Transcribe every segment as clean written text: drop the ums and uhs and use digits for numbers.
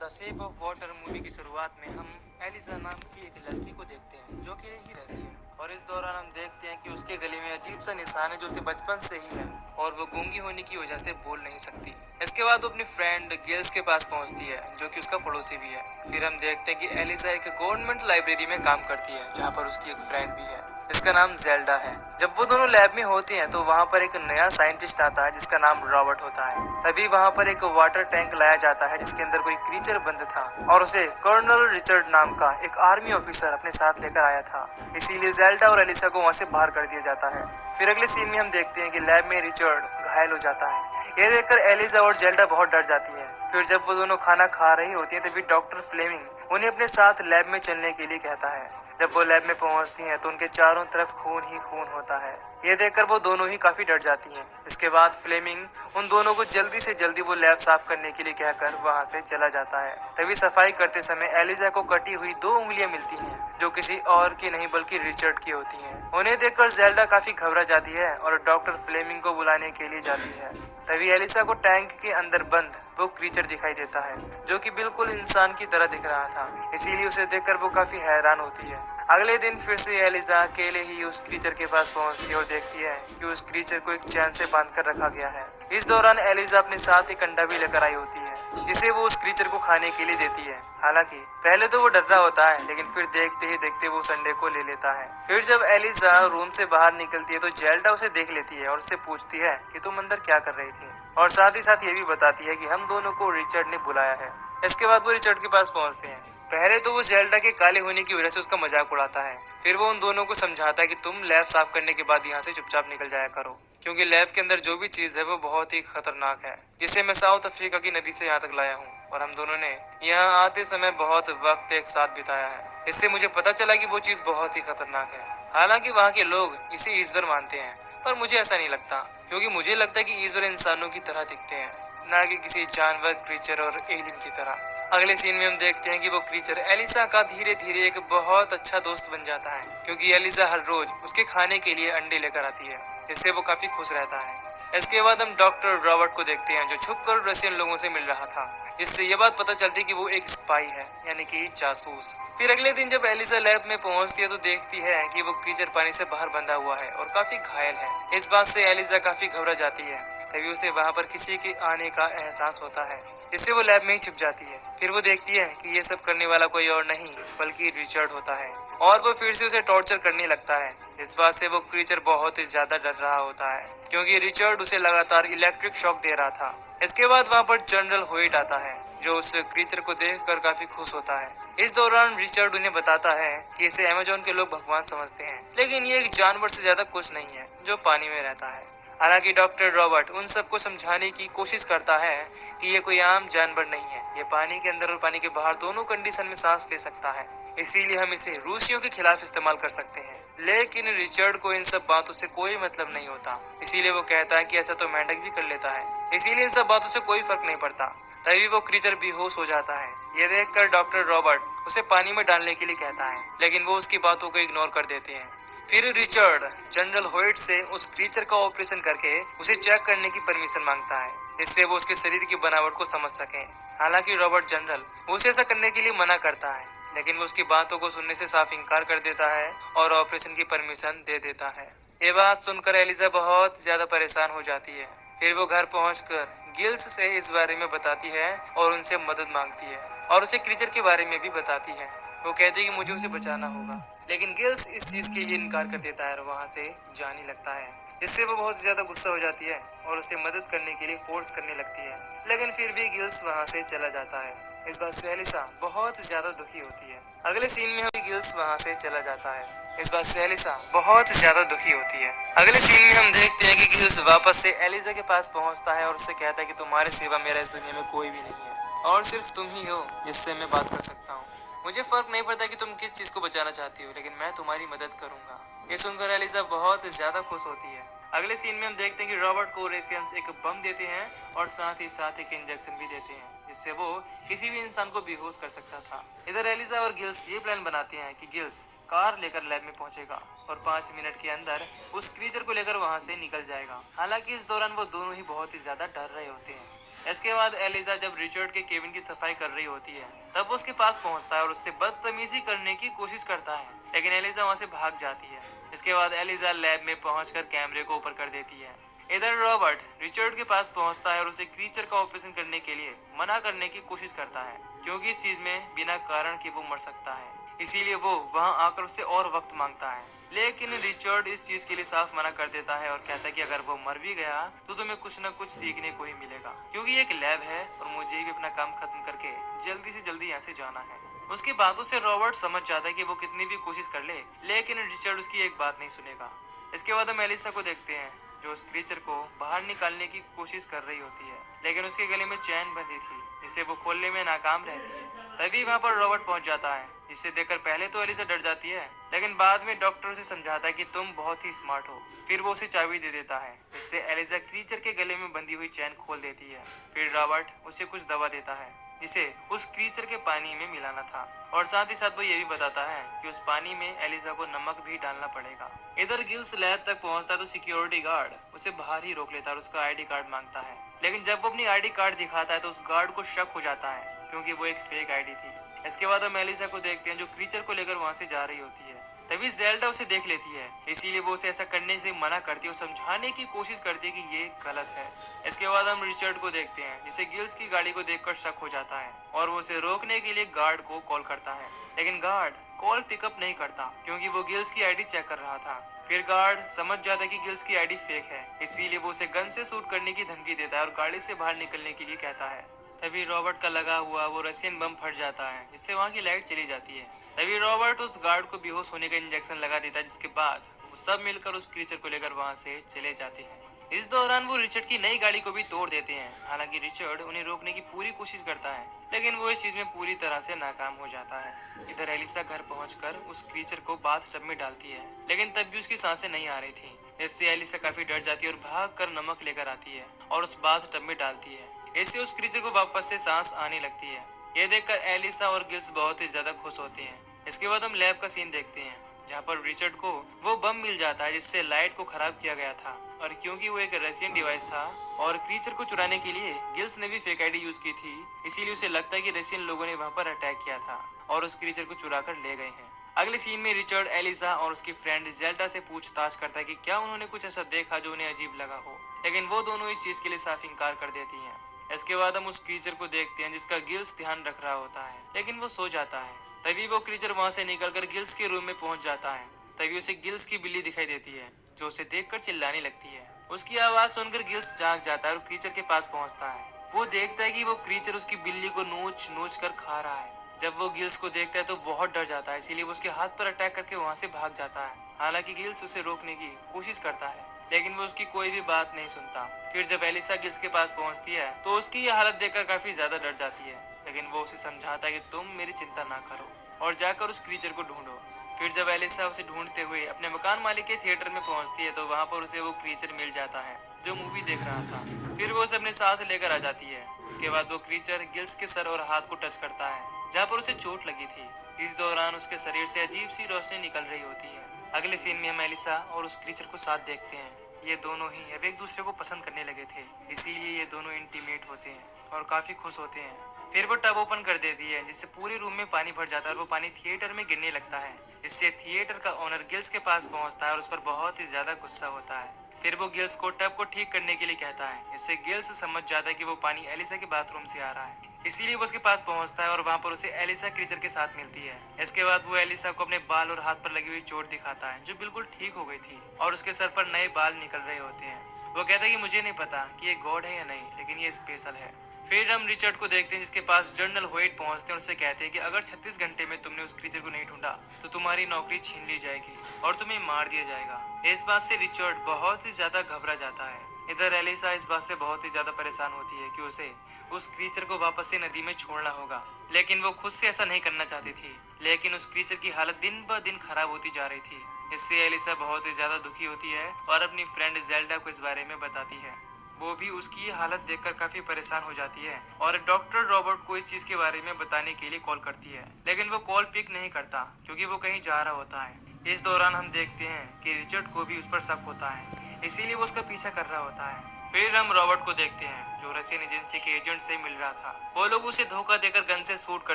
The shape of water movie की शुरुआत में हम एलिजा नाम की एक लड़की को देखते हैं जो अकेले ही रहती है और इस दौरान हम देखते हैं कि उसके गले में अजीब सा निशान है जो उसे बचपन से ही है और वो गूंगी होने की वजह से बोल नहीं सकती। इसके बाद वो अपनी फ्रेंड गिल्स के पास पहुंचती है जो कि उसका पड़ोसी भी है। फिर हम देखते हैं कि एलिजा एक गवर्नमेंट लाइब्रेरी में काम करती है जहाँ पर उसकी एक फ्रेंड भी है जिसका नाम जेल्डा है। जब वो दोनों लैब में होते हैं तो वहाँ पर एक नया साइंटिस्ट आता है जिसका नाम रॉबर्ट होता है। तभी वहाँ पर एक वाटर टैंक लाया जाता है जिसके अंदर कोई क्रीचर बंद था और उसे कर्नल रिचर्ड नाम का एक आर्मी ऑफिसर अपने साथ लेकर आया था। इसीलिए जेल्डा और एलिसा को वहाँ से बाहर कर दिया जाता है। फिर अगले सीन में हम देखते हैं कि लैब में रिचर्ड घायल हो जाता है। ये देखकर एलिसा और जेल्डा बहुत डर जाती है। फिर जब वो दोनों खाना खा रही होती है तभी डॉक्टर फ्लेमिंग उन्हें अपने साथ लैब में चलने के लिए कहता है। जब वो लैब में पहुंचती हैं तो उनके चारों तरफ खून ही खून होता है। ये देखकर वो दोनों ही काफी डर जाती हैं। इसके बाद फ्लेमिंग उन दोनों को जल्दी से जल्दी वो लैब साफ करने के लिए कहकर वहां से चला जाता है। तभी सफाई करते समय एलिजा को कटी हुई 2 उंगलियां मिलती हैं जो किसी और की नहीं बल्कि रिचर्ड की होती हैं। उन्हें देखकर जेल्डा काफी घबरा जाती है और डॉक्टर फ्लेमिंग को बुलाने के लिए जाती है। तभी एलिसा को टैंक के अंदर बंद वो क्रीचर दिखाई देता है जो कि बिल्कुल इंसान की तरह दिख रहा था। इसीलिए उसे देखकर वो काफी हैरान होती है। अगले दिन फिर से एलिजा अकेले ही उस क्रीचर के पास पहुंचती है और देखती है कि उस क्रीचर को एक चैन से बांधकर रखा गया है। इस दौरान एलिजा अपने साथ एक अंडा भी लेकर आई होती है जिसे वो उस क्रीचर को खाने के लिए देती है। हालांकि पहले तो वो डर रहा होता है लेकिन फिर देखते ही देखते वो उस अंडे को ले लेता है। फिर जब एलिजा रूम से बाहर निकलती है तो जेल्डा उसे देख लेती है और उससे पूछती है कि तुम अंदर क्या कर रही थी, और साथ ही साथ ये भी बताती है कि हम दोनों को रिचर्ड ने बुलाया है। इसके बाद वो रिचर्ड के पास पहुंचते हैं। पहले तो वो जेल्डा के काले होने की वजह से उसका मजाक उड़ाता है। फिर वो उन दोनों को समझाता है कि तुम लैब साफ करने के बाद यहाँ से चुपचाप निकल जाया करो क्योंकि लैब के अंदर जो भी चीज है वो बहुत ही खतरनाक है जिसे मैं साउथ अफ्रीका की नदी से यहाँ तक लाया हूँ और हम दोनों ने यहाँ आते समय बहुत वक्त एक साथ बिताया है। इससे मुझे पता चला कि वो चीज बहुत ही खतरनाक है। हालांकि वहाँ के लोग इसे ईश्वर मानते हैं पर मुझे ऐसा नहीं लगता क्योंकि मुझे लगता है कि ईश्वर इंसानों की तरह दिखते हैं, ना कि किसी जानवर, क्रीचर और एलियन की तरह। अगले सीन में हम देखते हैं कि वो क्रीचर एलिसा का धीरे धीरे एक बहुत अच्छा दोस्त बन जाता है क्योंकि एलिसा हर रोज उसके खाने के लिए अंडे लेकर आती है। इससे वो काफी खुश रहता है। इसके बाद हम डॉक्टर रॉबर्ट को देखते हैं जो छुपकर रशियन लोगों से मिल रहा था। इससे ये बात पता चलती कि वो एक स्पाई है यानी कि जासूस। फिर अगले दिन जब एलिसा लैब में पहुंचती है तो देखती है कि वो क्रीचर पानी से बाहर बंधा हुआ है और काफी घायल है। इस बात से एलिसा काफी घबरा जाती है। तभी उसे वहाँ पर किसी के आने का एहसास होता है। इससे वो लैब में ही छिप जाती है। फिर वो देखती है कि ये सब करने वाला कोई और नहीं बल्कि रिचर्ड होता है और वो फिर से उसे टॉर्चर करने लगता है। इस बात से वो क्रीचर बहुत ही ज्यादा डर रहा होता है क्योंकि रिचर्ड उसे लगातार इलेक्ट्रिक शॉक दे रहा था। इसके बाद वहाँ पर जनरल होइट आता है जो उस क्रीचर को देखकर काफी खुश होता है। इस दौरान रिचर्ड उन्हें बताता है कि इसे अमेज़न के लोग भगवान समझते हैं लेकिन ये एक जानवर से ज्यादा कुछ नहीं है जो पानी में रहता है। हालांकि डॉक्टर रॉबर्ट उन सबको समझाने की कोशिश करता है कि ये कोई आम जानवर नहीं है, ये पानी के अंदर और पानी के बाहर दोनों कंडीशन में सांस ले सकता है, इसीलिए हम इसे रूसियों के खिलाफ इस्तेमाल कर सकते हैं। लेकिन रिचर्ड को इन सब बातों से कोई मतलब नहीं होता, इसीलिए वो कहता है कि ऐसा तो मेंढक भी कर लेता है, इसीलिए इन सब बातों से कोई फर्क नहीं पड़ता। तभी वो क्रीचर बेहोश हो जाता है। ये देखकर डॉक्टर रॉबर्ट उसे पानी में डालने के लिए कहता है लेकिन वो उसकी बातों को इग्नोर कर देते हैं। फिर रिचर्ड जनरल होइट से उस क्रीचर का ऑपरेशन करके उसे चेक करने की परमिशन मांगता है, इससे वो उसके शरीर की बनावट को समझ सके। हालांकि रॉबर्ट जनरल उसे ऐसा करने के लिए मना करता है लेकिन वो उसकी बातों को सुनने से साफ इनकार कर देता है और ऑपरेशन की परमिशन दे देता है। ये बात सुनकर एलिजा बहुत ज्यादा परेशान हो जाती है। फिर वो घर पहुंचकर गिल्स से इस बारे में बताती है और उनसे मदद मांगती है और उसे क्रीचर के बारे में भी बताती है। वो कहती है कि मुझे उसे बचाना होगा लेकिन गिल्स इस चीज के लिए इनकार कर देता है और वहाँ से जाने लगता है। इससे वो बहुत ज्यादा गुस्सा हो जाती है और उसे मदद करने के लिए फोर्स करने लगती है लेकिन फिर भी गिल्स वहाँ से चला जाता है। इस बात से एलिसा बहुत ज्यादा दुखी होती है। अगले सीन में हम गिल्स वहाँ से चला जाता है। इस बात से एलिसा बहुत ज्यादा दुखी होती है। अगले सीन में हम देखते हैं कि गिल्स वापस से एलिजा के पास पहुँचता है और उससे कहता है कि तुम्हारे सिवा मेरा इस दुनिया में कोई भी नहीं है और सिर्फ तुम ही हो जिससे मैं बात कर सकता हूँ। मुझे फर्क नहीं पड़ता कि तुम किस चीज को बचाना चाहती हो लेकिन मैं तुम्हारी मदद करूंगा। ये सुनकर एलिजा बहुत ज्यादा खुश होती है। अगले सीन में हम देखते हैं कि रॉबर्ट को रेसियंस एक बम देते हैं और साथ ही साथ एक इंजेक्शन भी देते हैं जिससे वो किसी भी इंसान को बेहोश कर सकता था। इधर एलिजा और गिल्स ये प्लान बनाते हैं कि गिल्स कार लेकर लैब में पहुंचेगा और 5 मिनट के अंदर उस क्रीचर को लेकर वहां से निकल जाएगा। हालांकि इस दौरान वो दोनों ही बहुत ही ज्यादा डर रहे होते हैं। इसके बाद एलिजा जब रिचर्ड के केबिन की सफाई कर रही होती है तब वो उसके पास पहुंचता है और उससे बदतमीजी करने की कोशिश करता है, लेकिन एलिजा वहां से भाग जाती है। इसके बाद एलिजा लैब में पहुंचकर कैमरे को ऊपर कर देती है। इधर रॉबर्ट रिचर्ड के पास पहुंचता है और उसे क्रीचर का ऑपरेशन करने के लिए मना करने की कोशिश करता है, क्योंकि इस चीज में बिना कारण के वो मर सकता है। इसीलिए वो वहां आकर उससे और वक्त मांगता है, लेकिन रिचर्ड इस चीज के लिए साफ मना कर देता है और कहता है कि अगर वो मर भी गया तो तुम्हें कुछ न कुछ सीखने को ही मिलेगा, क्योंकि ये एक लैब है और मुझे भी अपना काम खत्म करके जल्दी से जल्दी यहाँ से जाना है। उसकी बातों से रॉबर्ट समझ जाता है कि वो कितनी भी कोशिश कर ले, लेकिन रिचर्ड उसकी एक बात नहीं सुनेगा। इसके बाद हम एलिसा को देखते हैं जो उस क्रीचर को बाहर निकालने की कोशिश कर रही होती है, लेकिन उसके गले में चैन बंधी थी जिसे वो खोलने में नाकाम रहती है। तभी वहाँ पर रॉबर्ट पहुंच जाता है, जिसे देखकर पहले तो एलिसा डर जाती है, लेकिन बाद में डॉक्टर उसे समझाता है कि तुम बहुत ही स्मार्ट हो। फिर वो उसे चाबी दे देता है, जिससे एलिसा क्रीचर के गले में बंधी हुई चैन खोल देती है। फिर रॉबर्ट उसे कुछ दवा देता है जिसे उस क्रीचर के पानी में मिलाना था, और साथ ही साथ वो ये भी बताता है कि उस पानी में एलिसा को नमक भी डालना पड़ेगा। इधर गिल्स लैब तक पहुंचता है तो सिक्योरिटी गार्ड उसे बाहर ही रोक लेता है और उसका आईडी कार्ड मांगता है, लेकिन जब वो अपनी आईडी कार्ड दिखाता है तो उस गार्ड को शक हो जाता है, क्योंकि वो एक फेक आईडी थी। इसके बाद हम एलिसा को देखते हैं जो क्रीचर को लेकर वहां से जा रही होती है। तभी जेल्डा उसे देख लेती है, इसीलिए वो उसे ऐसा करने से मना करती है और समझाने की कोशिश करती है कि ये गलत है। इसके बाद हम रिचर्ड को देखते हैं, जिसे गिल्स की गाड़ी को देखकर शक हो जाता है और वो उसे रोकने के लिए गार्ड को कॉल करता है, लेकिन गार्ड कॉल पिकअप नहीं करता क्योंकि वो गिल्स की आईडी चेक कर रहा था। फिर गार्ड समझ जाता है कि गिल्स की आईडी फेक है, इसीलिए वो उसे गन से शूट करने की धमकी देता है और गाड़ी से बाहर निकलने के लिए कहता है। तभी रॉबर्ट का लगा हुआ वो रशियन बम फट जाता है, जिससे वहाँ की लाइट चली जाती है। तभी रॉबर्ट उस गार्ड को बेहोश होने का इंजेक्शन लगा देता है, जिसके बाद वो सब मिलकर उस क्रीचर को लेकर वहाँ से चले जाते हैं। इस दौरान वो रिचर्ड की नई गाड़ी को भी तोड़ देते हैं। हालांकि रिचर्ड उन्हें रोकने की पूरी कोशिश करता है, लेकिन वो इस चीज में पूरी तरह से नाकाम हो जाता है। इधर एलिसा घर पहुंचकर उस क्रीचर को बाथ टब में डालती है, लेकिन तब भी उसकी सांसें नहीं आ रही थी। इससे एलिसा काफी डर जाती है और भाग कर नमक लेकर आती है और उस बाथ टब में डालती है। इससे उस क्रीचर को वापस से सांस आने लगती है। ये देखकर एलिसा और गिल्स बहुत ही ज्यादा खुश होते हैं। इसके बाद हम लैब का सीन देखते हैं, जहाँ पर रिचर्ड को वो बम मिल जाता है जिससे लाइट को खराब किया गया था, और क्योंकि वो एक रशियन डिवाइस था और क्रीचर को चुराने के लिए गिल्स ने भी फेक आईडी यूज की थी, इसीलिए उसे लगता है कि रशियन लोगों ने वहाँ पर अटैक किया था और उस क्रीचर को चुरा कर ले गए हैं। अगले सीन में रिचर्ड एलिसा और उसकी फ्रेंड जेल्डा से पूछताछ करता है कि क्या उन्होंने कुछ ऐसा देखा जो उन्हें अजीब लगा हो, लेकिन वो दोनों इस चीज के लिए साफ इंकार कर देती हैं। इसके बाद हम उस क्रीचर को देखते हैं जिसका गिल्स ध्यान रख रहा होता है, लेकिन वो सो जाता है। तभी वो क्रीचर वहां से निकलकर गिल्स के रूम में पहुंच जाता है। तभी उसे गिल्स की बिल्ली दिखाई देती है जो उसे देखकर चिल्लाने लगती है। उसकी आवाज सुनकर गिल्स जाग जाता है और क्रीचर के पास पहुंचता है। वो देखता है कि वो क्रीचर उसकी बिल्ली को नोच नोच कर खा रहा है। जब वो गिल्स को देखता है तो बहुत डर जाता है, इसीलिए वो उसके हाथ पर अटैक करके वहां से भाग जाता है। हालांकि गिल्स उसे रोकने की कोशिश करता है, लेकिन वो उसकी कोई भी बात नहीं सुनता। फिर जब एलिसा गिल्स के पास पहुंचती है तो उसकी ये हालत देखकर काफी ज्यादा डर जाती है, लेकिन वो उसे समझाता है कि तुम मेरी चिंता ना करो और जाकर उस क्रीचर को ढूंढो। फिर जब एलिसा उसे ढूंढते हुए अपने मकान मालिक के थिएटर में पहुंचती है तो वहां पर उसे वो क्रीचर मिल जाता है जो मूवी देख रहा था। फिर वो उसे अपने साथ लेकर आ जाती है। उसके बाद वो क्रीचर गिल्स के सर और हाथ को टच करता है जहाँ पर उसे चोट लगी थी। इस दौरान उसके शरीर से अजीब सी रोशनी निकल रही होती है। अगले सीन में हम एलिसा और उस क्रीचर को साथ देखते हैं। ये दोनों ही अब एक दूसरे को पसंद करने लगे थे, इसीलिए ये दोनों इंटीमेट होते हैं और काफी खुश होते हैं। फिर वो टब ओपन कर देती है जिससे पूरे रूम में पानी भर जाता है और वो पानी थिएटर में गिरने लगता है। इससे थिएटर का ओनर गिल्स के पास पहुंचता है और उस पर बहुत ही ज्यादा गुस्सा होता है। फिर वो गिल्स को टब को ठीक करने के लिए कहता है। इससे गिल्स समझ जाता है कि वो पानी एलिसा के बाथरूम से आ रहा है, इसीलिए वो उसके पास पहुंचता है और वहाँ पर उसे एलिसा क्रीचर के साथ मिलती है। इसके बाद वो एलिसा को अपने बाल और हाथ पर लगी हुई चोट दिखाता है जो बिल्कुल ठीक हो गई थी और उसके सर पर नए बाल निकल रहे होते हैं। वो कहता है कि मुझे नहीं पता कि ये गॉड है या नहीं, लेकिन ये स्पेशल है। फिर हम रिचर्ड को देखते हैं जिसके पास जनरल होइट पहुंचते हैं और उससे कहते हैं कि अगर 36 घंटे में तुमने उस क्रीचर को नहीं ढूंढा तो तुम्हारी नौकरी छीन ली जाएगी और तुम्हें मार दिया जाएगा। इस बात से रिचर्ड बहुत ही ज्यादा घबरा जाता है। इधर एलिसा इस बात से बहुत ही ज्यादा परेशान होती है कि उसे उस क्रीचर को वापस से नदी में छोड़ना होगा, लेकिन वो खुद से ऐसा नहीं करना चाहती थी। लेकिन उस क्रीचर की हालत दिन ब दिन खराब होती जा रही थी। इससे एलिसा बहुत ही ज्यादा दुखी होती है और अपनी फ्रेंड जेल्डा को इस बारे में बताती है। वो भी उसकी ये हालत देखकर काफी परेशान हो जाती है और डॉक्टर रॉबर्ट को इस चीज के बारे में बताने के लिए कॉल करती है, लेकिन वो कॉल पिक नहीं करता क्योंकि वो कहीं जा रहा होता है। इस दौरान हम देखते हैं कि रिचर्ड को भी उस पर शक होता है, इसीलिए वो उसका पीछा कर रहा होता है। फिर हम रॉबर्ट को देखते हैं जो रशियन एजेंसी के एजेंट से मिल रहा था। वो लोग उसे धोखा देकर गन से शूट कर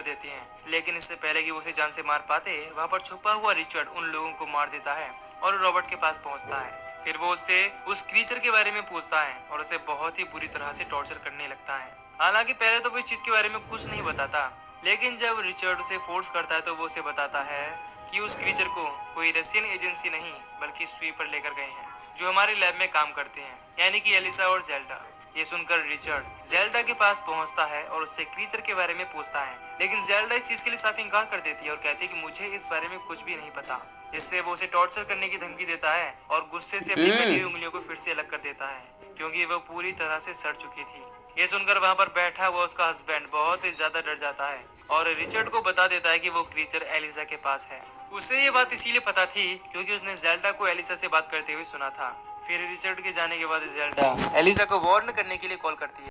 देते हैं, लेकिन इससे पहले कि वो उसे जान से मार पाते वहाँ पर छुपा हुआ रिचर्ड उन लोगों को मार देता है और रॉबर्ट के पास पहुँचता है। फिर वो उससे उस क्रीचर के बारे में पूछता है और उसे बहुत ही बुरी तरह से टॉर्चर करने लगता है। हालांकि पहले तो वो इस चीज के बारे में कुछ नहीं बताता, लेकिन जब रिचर्ड उसे फोर्स करता है तो वो उसे बताता है कि उस क्रीचर को कोई रशियन एजेंसी नहीं बल्कि स्वीपर लेकर गए हैं जो हमारे लैब में काम करते हैं, यानी कि एलिसा और जेल्डा। ये सुनकर रिचर्ड जेल्डा के पास पहुंचता है और उससे क्रीचर के बारे में पूछता है, लेकिन जेल्डा इस चीज के लिए साफ इनकार कर देती है और कहती है कि मुझे इस बारे में कुछ भी नहीं पता। इससे वो उसे टॉर्चर करने की धमकी देता है और गुस्से से अपनी कटी हुई उंगलियों को फिर से अलग कर देता है क्योंकि वो पूरी तरह से सड़ चुकी थी। ये सुनकर वहाँ पर बैठा हुआ उसका हस्बैंड बहुत ही ज्यादा डर जाता है और रिचर्ड को बता देता है कि वो क्रीचर एलिसा के पास है। उसे ये बात इसीलिए पता थी क्योंकि उसने जेल्डा को एलिसा से बात करते हुए सुना था। फिर रिचर्ड के जाने के बाद जेल्डा एलिसा को वार्न करने के लिए कॉल करती है।